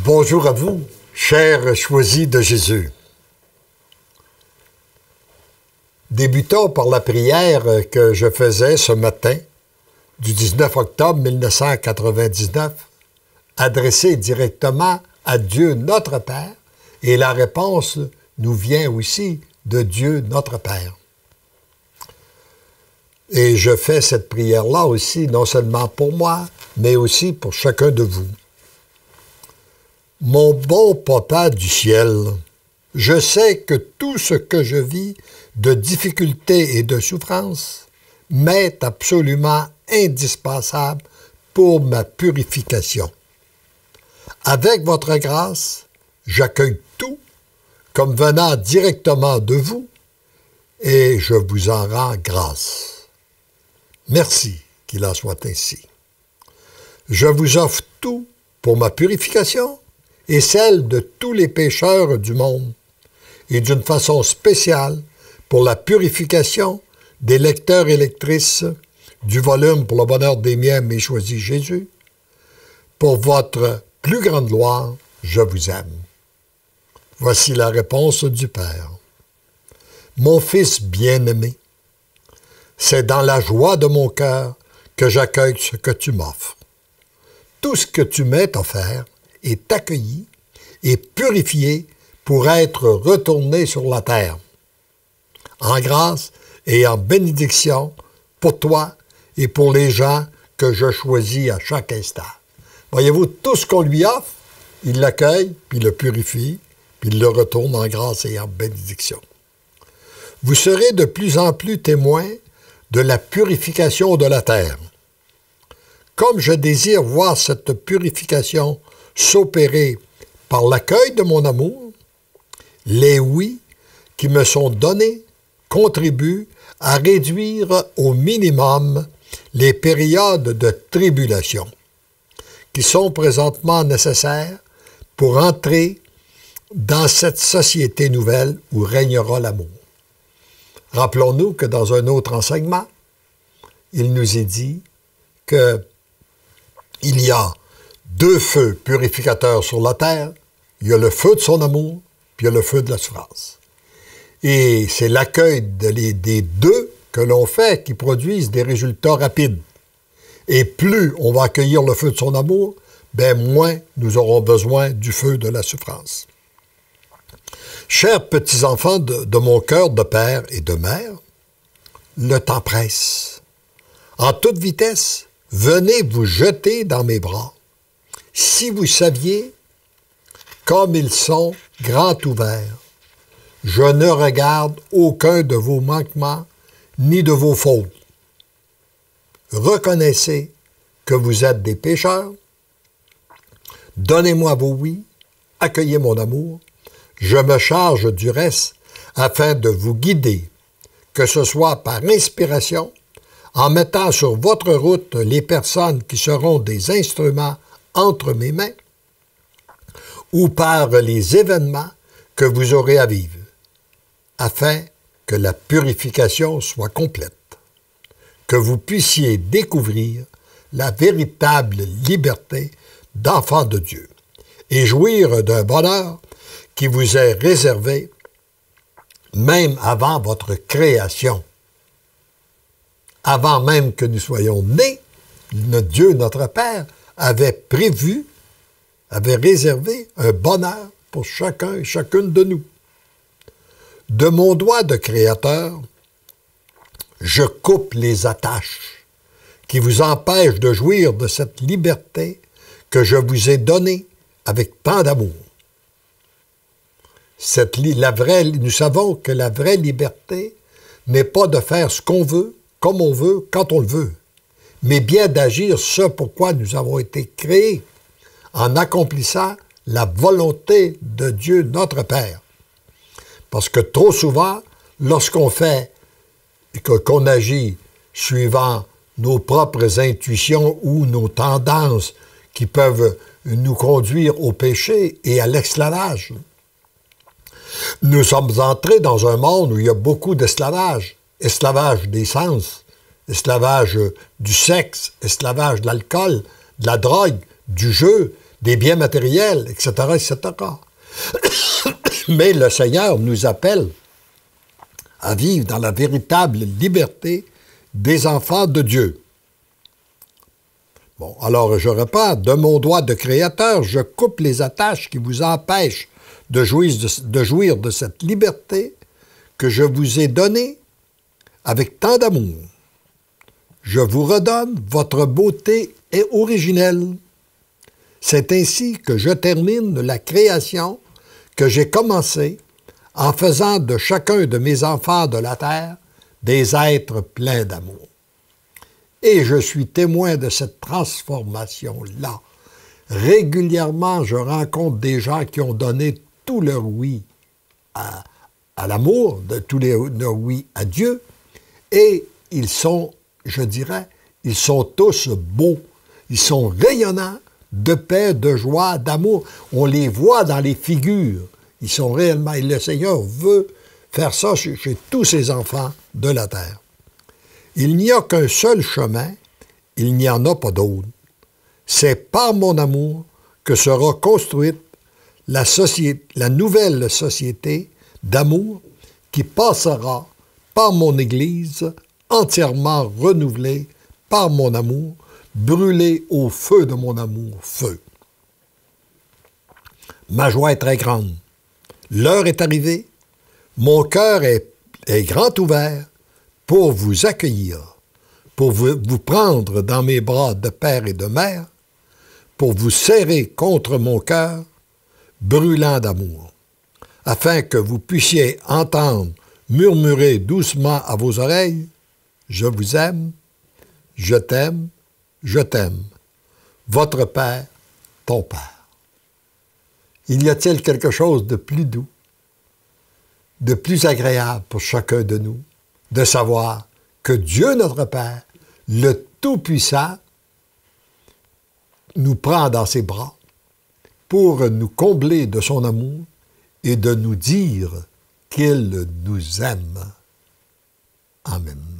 Bonjour à vous, chers choisis de Jésus. Débutons par la prière que je faisais ce matin du 19 octobre 1999, adressée directement à Dieu notre Père, et la réponse nous vient aussi de Dieu notre Père. Et je fais cette prière-là aussi, non seulement pour moi, mais aussi pour chacun de vous. Mon bon Papa du ciel, je sais que tout ce que je vis de difficultés et de souffrances m'est absolument indispensable pour ma purification. Avec votre grâce, j'accueille tout comme venant directement de vous et je vous en rends grâce. Merci qu'il en soit ainsi. Je vous offre tout pour ma purification et celle de tous les pécheurs du monde, et d'une façon spéciale pour la purification des lecteurs et lectrices du volume pour le bonheur des miens, mais choisis Jésus. Pour votre plus grande gloire, je vous aime. Voici la réponse du Père. Mon Fils bien-aimé, c'est dans la joie de mon cœur que j'accueille ce que tu m'offres. Tout ce que tu m'as offert est accueilli et purifié pour être retourné sur la terre. En grâce et en bénédiction pour toi et pour les gens que je choisis à chaque instant. Voyez-vous, tout ce qu'on lui offre, il l'accueille, puis il le purifie, puis il le retourne en grâce et en bénédiction. Vous serez de plus en plus témoins de la purification de la terre. Comme je désire voir cette purification s'opérer par l'accueil de mon amour, les oui qui me sont donnés contribuent à réduire au minimum les périodes de tribulation qui sont présentement nécessaires pour entrer dans cette société nouvelle où régnera l'amour. Rappelons-nous que dans un autre enseignement, il nous est dit qu'il y a deux feux purificateurs sur la terre. Il y a le feu de son amour, puis il y a le feu de la souffrance. Et c'est l'accueil des deux que l'on fait qui produisent des résultats rapides. Et plus on va accueillir le feu de son amour, bien moins nous aurons besoin du feu de la souffrance. Chers petits-enfants de mon cœur de père et de mère, le temps presse. En toute vitesse, venez vous jeter dans mes bras. Si vous saviez comme ils sont grands ouverts, je ne regarde aucun de vos manquements ni de vos fautes. Reconnaissez que vous êtes des pécheurs. Donnez-moi vos oui, accueillez mon amour. Je me charge du reste afin de vous guider, que ce soit par inspiration, en mettant sur votre route les personnes qui seront des instruments entre mes mains, ou par les événements que vous aurez à vivre, afin que la purification soit complète, que vous puissiez découvrir la véritable liberté d'enfant de Dieu et jouir d'un bonheur qui vous est réservé même avant votre création. Avant même que nous soyons nés, notre Dieu, notre Père, avait réservé un bonheur pour chacun et chacune de nous. De mon doigt de créateur, je coupe les attaches qui vous empêchent de jouir de cette liberté que je vous ai donnée avec tant d'amour. Nous savons que la vraie liberté n'est pas de faire ce qu'on veut, comme on veut, quand on le veut, mais bien d'agir ce pourquoi nous avons été créés, en accomplissant la volonté de Dieu notre Père. Parce que trop souvent, lorsqu'on qu'on agit suivant nos propres intuitions ou nos tendances qui peuvent nous conduire au péché et à l'esclavage, nous sommes entrés dans un monde où il y a beaucoup d'esclavage. Esclavage des sens, esclavage du sexe, esclavage de l'alcool, de la drogue, du jeu, des biens matériels, etc., etc. Mais le Seigneur nous appelle à vivre dans la véritable liberté des enfants de Dieu. Bon, alors je reprends. De mon droit de créateur, je coupe les attaches qui vous empêchent de jouir de cette liberté que je vous ai donnée avec tant d'amour. Je vous redonne, votre beauté est originelle. C'est ainsi que je termine la création que j'ai commencée en faisant de chacun de mes enfants de la terre des êtres pleins d'amour. Et je suis témoin de cette transformation-là. Régulièrement, je rencontre des gens qui ont donné tout leur oui à l'amour, tout leur oui à Dieu, et ils sont, je dirais, ils sont tous beaux, ils sont rayonnants de paix, de joie, d'amour. On les voit dans les figures. Ils sont réellement, et le Seigneur veut faire ça chez tous ses enfants de la terre. Il n'y a qu'un seul chemin, il n'y en a pas d'autre. C'est par mon amour que sera construite la nouvelle société d'amour qui passera par mon Église, entièrement renouvelée par mon amour, brûlée au feu de mon amour, feu. Ma joie est très grande. L'heure est arrivée. Mon cœur est grand ouvert pour vous accueillir, pour vous prendre dans mes bras de père et de mère, pour vous serrer contre mon cœur, brûlant d'amour, afin que vous puissiez entendre murmurer doucement à vos oreilles « Je vous aime, je t'aime, je t'aime, votre Père, ton Père. » Il y a-t-il quelque chose de plus doux, de plus agréable pour chacun de nous, de savoir que Dieu notre Père, le Tout-Puissant, nous prend dans ses bras pour nous combler de son amour et de nous dire qu'il nous aime. Amen.